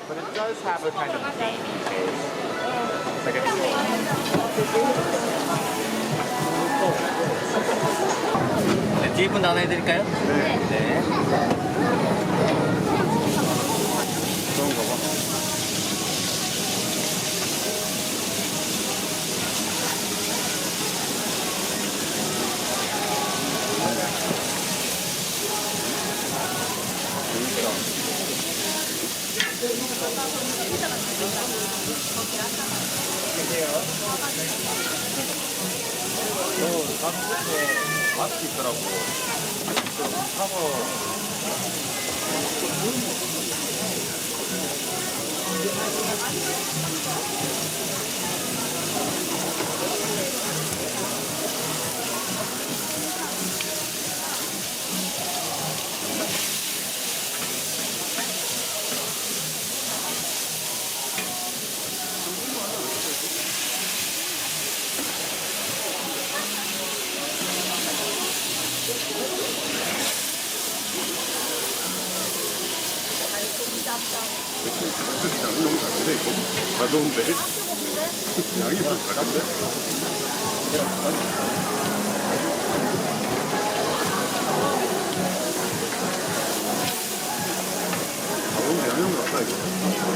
but it does have a kind of gamey taste. Like 네, 뒤에 분 나눠드릴까요? 네. 네. 그런가 봐. 나는 끝에 맛이 있더라고. 사과. 양이 너무 작은데 이거? 가져온데? 양이 좀 작은데? 가져온데 양이 너무 작다 이거.